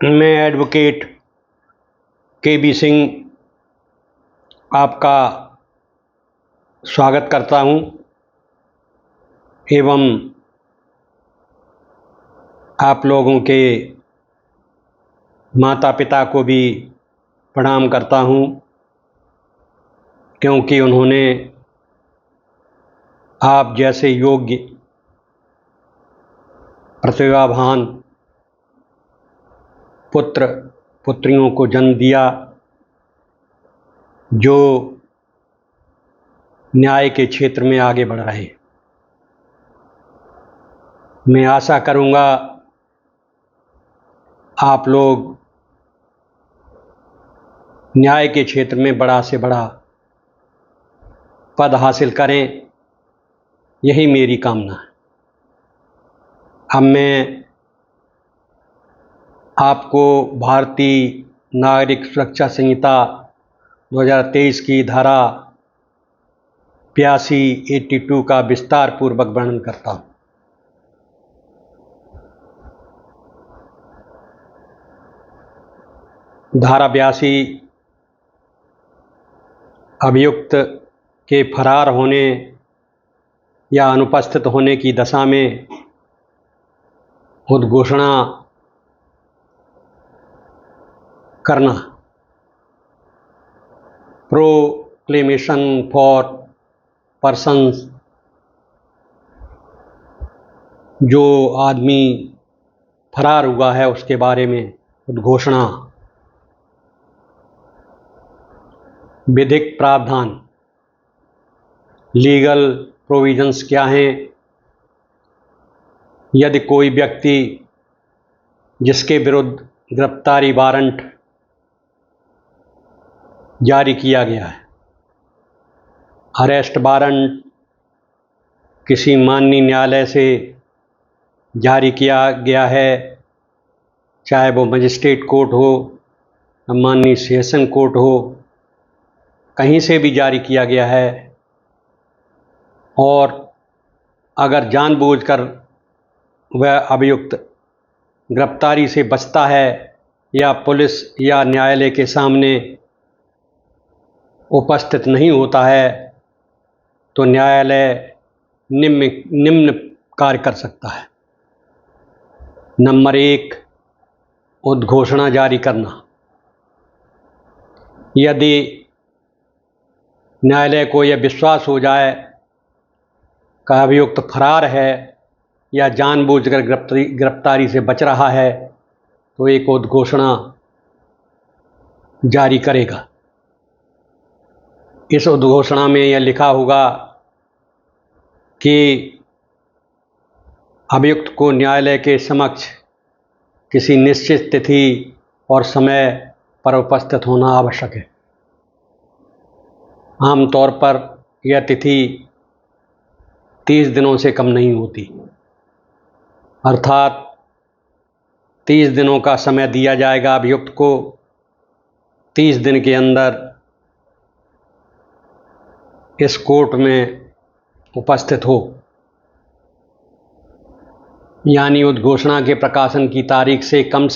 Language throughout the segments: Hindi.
मैं एडवोकेट के.बी. सिंह आपका स्वागत करता हूं एवं आप लोगों के माता पिता को भी प्रणाम करता हूं, क्योंकि उन्होंने आप जैसे योग्य प्रतिभावान पुत्र पुत्रियों को जन्म दिया जो न्याय के क्षेत्र में आगे बढ़ रहे। मैं आशा करूंगा आप लोग न्याय के क्षेत्र में बड़ा से बड़ा पद हासिल करें, यही मेरी कामना है। अब मैं आपको भारतीय नागरिक सुरक्षा संहिता 2023 की धारा 82 का विस्तार पूर्वक वर्णन करता हूँ। धारा 82 अभियुक्त के फरार होने या अनुपस्थित होने की दशा में उद्घोषणा करना, प्रोक्लेमेशन फॉर पर्सन्स, जो आदमी फरार हुआ है उसके बारे में उद्घोषणा। विधिक प्रावधान, लीगल प्रोविजंस क्या हैं? यदि कोई व्यक्ति जिसके विरुद्ध गिरफ्तारी वारंट जारी किया गया है, अरेस्ट वारंट किसी माननीय न्यायालय से जारी किया गया है, चाहे वो मजिस्ट्रेट कोर्ट हो, माननीय सेशन कोर्ट हो, कहीं से भी जारी किया गया है, और अगर जानबूझकर वह अभियुक्त गिरफ्तारी से बचता है या पुलिस या न्यायालय के सामने उपस्थित नहीं होता है, तो न्यायालय निम्न कार्य कर सकता है। नंबर 1, उद्घोषणा जारी करना। यदि न्यायालय को यह विश्वास हो जाए कि अभियुक्त फरार है या जानबूझकर गिरफ्तारी से बच रहा है, तो एक उद्घोषणा जारी करेगा। इस उद्घोषणा में यह लिखा होगा कि अभियुक्त को न्यायालय के समक्ष किसी निश्चित तिथि और समय पर उपस्थित होना आवश्यक है। आमतौर पर यह तिथि 30 दिनों से कम नहीं होती, अर्थात 30 दिनों का समय दिया जाएगा अभियुक्त को। 30 दिन के अंदर इस कोर्ट में उपस्थित हो, यानी उद्घोषणा के प्रकाशन की तारीख से कम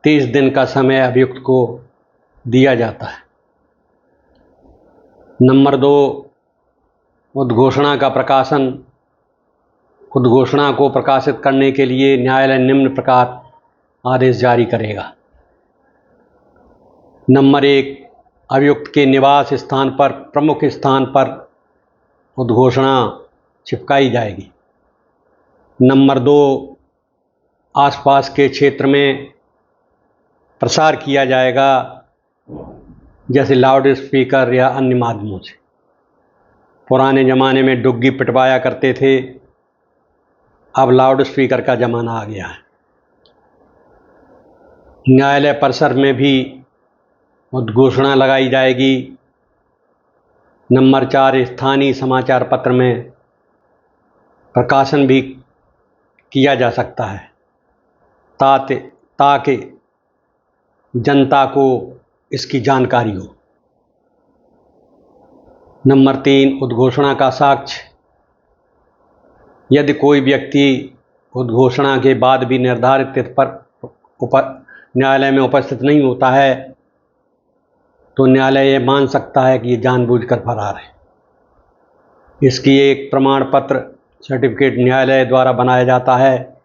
30 दिन का समय अभियुक्त को दिया जाता है। नंबर 2, उद्घोषणा का प्रकाशन। उद्घोषणा को प्रकाशित करने के लिए न्यायालय निम्न प्रकार आदेश जारी करेगा। नंबर 1, अभियुक्त के निवास स्थान पर, प्रमुख स्थान पर उद्घोषणा चिपकाई जाएगी। नंबर 2, आसपास के क्षेत्र में प्रसार किया जाएगा, जैसे लाउड स्पीकर या अन्य माध्यमों से। पुराने ज़माने में डुग्गी पिटवाया करते थे, अब लाउड स्पीकर का ज़माना आ गया है। न्यायालय परिसर में भी उद्घोषणा लगाई जाएगी। नंबर 4, स्थानीय समाचार पत्र में प्रकाशन भी किया जा सकता है, ताकि जनता को इसकी जानकारी हो। नंबर 3, उद्घोषणा का साक्ष्य। यदि कोई व्यक्ति उद्घोषणा के बाद भी निर्धारित तिथि पर न्यायालय में उपस्थित नहीं होता है तो न्यायालय ये मान सकता है कि ये जानबूझकर फरार है। इसकी एक प्रमाण पत्र सर्टिफिकेट न्यायालय द्वारा बनाया जाता है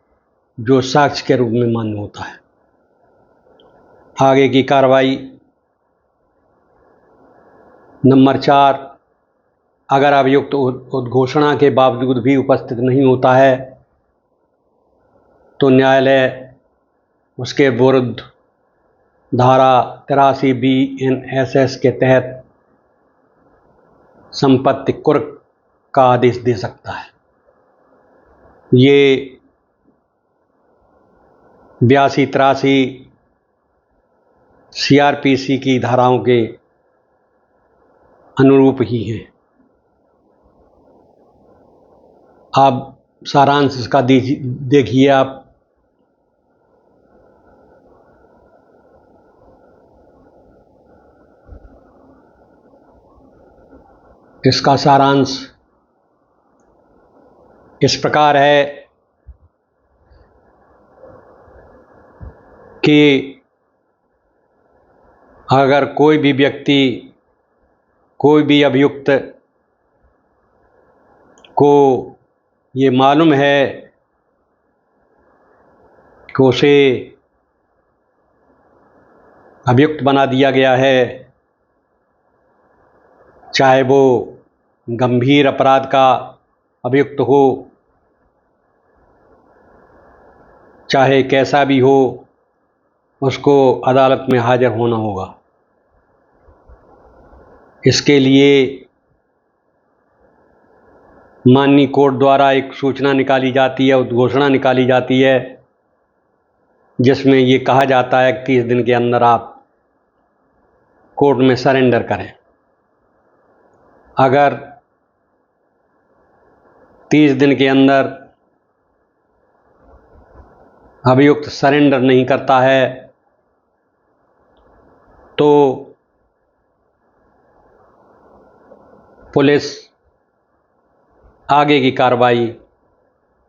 जो साक्ष्य के रूप में मान्य होता है। आगे की कार्रवाई नंबर 4, अगर अभियुक्त उद्घोषणा के बावजूद भी उपस्थित नहीं होता है तो न्यायालय उसके विरुद्ध धारा 83 BNSS के तहत संपत्ति कुर्क का आदेश दे सकता है। ये 82-83 CRPC की धाराओं के अनुरूप ही हैं। अब सारांश इसका देखिए आप। इसका सारांश इस प्रकार है कि अगर कोई भी व्यक्ति, कोई भी अभियुक्त को ये मालूम है कि उसे अभियुक्त बना दिया गया है, चाहे वो गंभीर अपराध का अभियुक्त हो, चाहे कैसा भी हो, उसको अदालत में हाजिर होना होगा। इसके लिए माननीय कोर्ट द्वारा एक सूचना निकाली जाती है, उद्घोषणा निकाली जाती है, जिसमें ये कहा जाता है कि 30 दिन के अंदर आप कोर्ट में सरेंडर करें। अगर 30 दिन के अंदर अभियुक्त सरेंडर नहीं करता है तो पुलिस आगे की कार्रवाई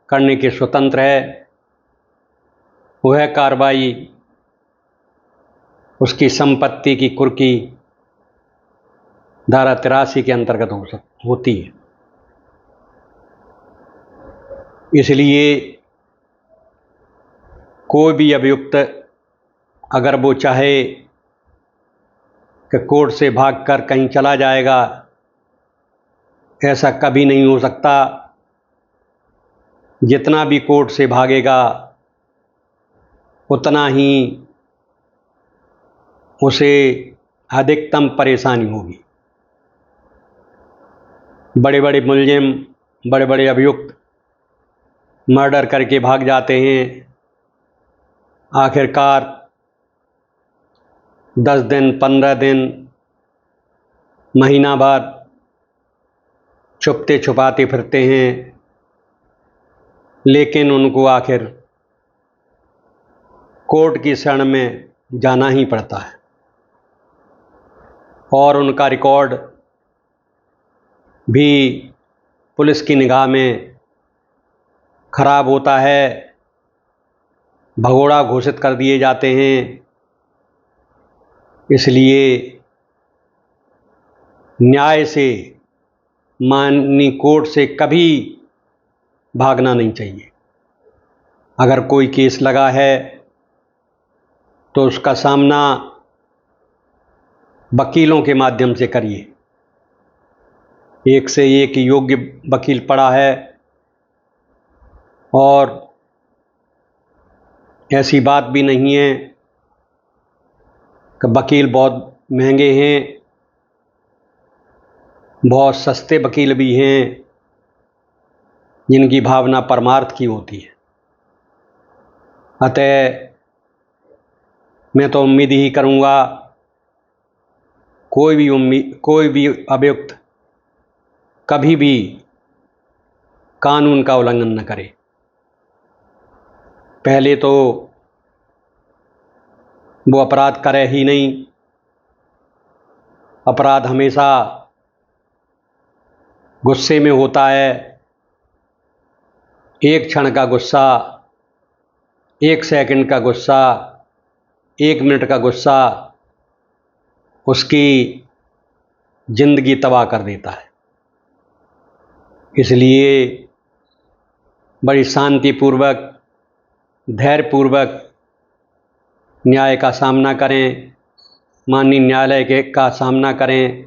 करने के स्वतंत्र है। वह कार्रवाई उसकी संपत्ति की कुर्की धारा 83 के अंतर्गत होती है। इसलिए कोई भी अभियुक्त अगर वो चाहे कि कोर्ट से भागकर कहीं चला जाएगा, ऐसा कभी नहीं हो सकता। जितना भी कोर्ट से भागेगा उतना ही उसे अधिकतम परेशानी होगी। बड़े बड़े मुलजिम, बड़े बड़े अभियुक्त मर्डर करके भाग जाते हैं, आखिरकार 10 दिन, 15 दिन, महीना भर छुपते छुपाते फिरते हैं, लेकिन उनको आखिर कोर्ट की शरण में जाना ही पड़ता है और उनका रिकॉर्ड भी पुलिस की निगाह में खराब होता है, भगोड़ा घोषित कर दिए जाते हैं। इसलिए न्याय से, माननीय कोर्ट से कभी भागना नहीं चाहिए। अगर कोई केस लगा है तो उसका सामना वकीलों के माध्यम से करिए। एक से एक योग्य वकील पड़ा है और ऐसी बात भी नहीं है कि वकील बहुत महंगे हैं, बहुत सस्ते वकील भी हैं जिनकी भावना परमार्थ की होती है। अतः मैं तो उम्मीद ही करूँगा कोई भी अभियुक्त कभी भी कानून का उल्लंघन न करे। पहले तो वो अपराध करे ही नहीं। अपराध हमेशा गुस्से में होता है। एक क्षण का गुस्सा, एक सेकंड का गुस्सा 1 मिनट का गुस्सा उसकी ज़िंदगी तबाह कर देता है। इसलिए बड़ी शांतिपूर्वक, धैर्यपूर्वक न्याय का सामना करें, माननीय न्यायालय का सामना करें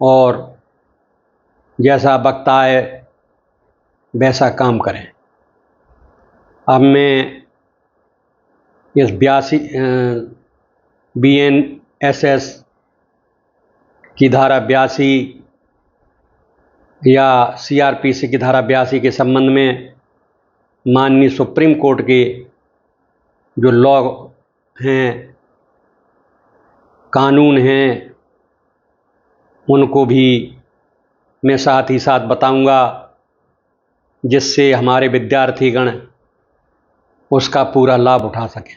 और जैसा वक्त आए वैसा काम करें। अब मैं इस BNSS की धारा 82 या CRPC की धारा 82 के संबंध में माननीय सुप्रीम कोर्ट के जो लॉ हैं, कानून हैं, उनको भी मैं साथ ही साथ बताऊंगा, जिससे हमारे विद्यार्थीगण उसका पूरा लाभ उठा सकें।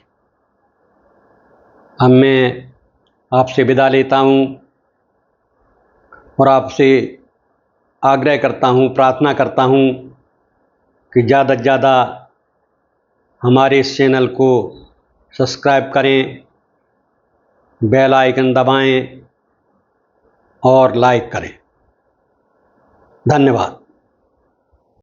अब मैं आपसे विदा लेता हूं और आपसे आग्रह करता हूं, प्रार्थना करता हूं कि ज़्यादा से ज़्यादा हमारे इस चैनल को सब्सक्राइब करें, बेल आइकन दबाएं और लाइक करें। धन्यवाद।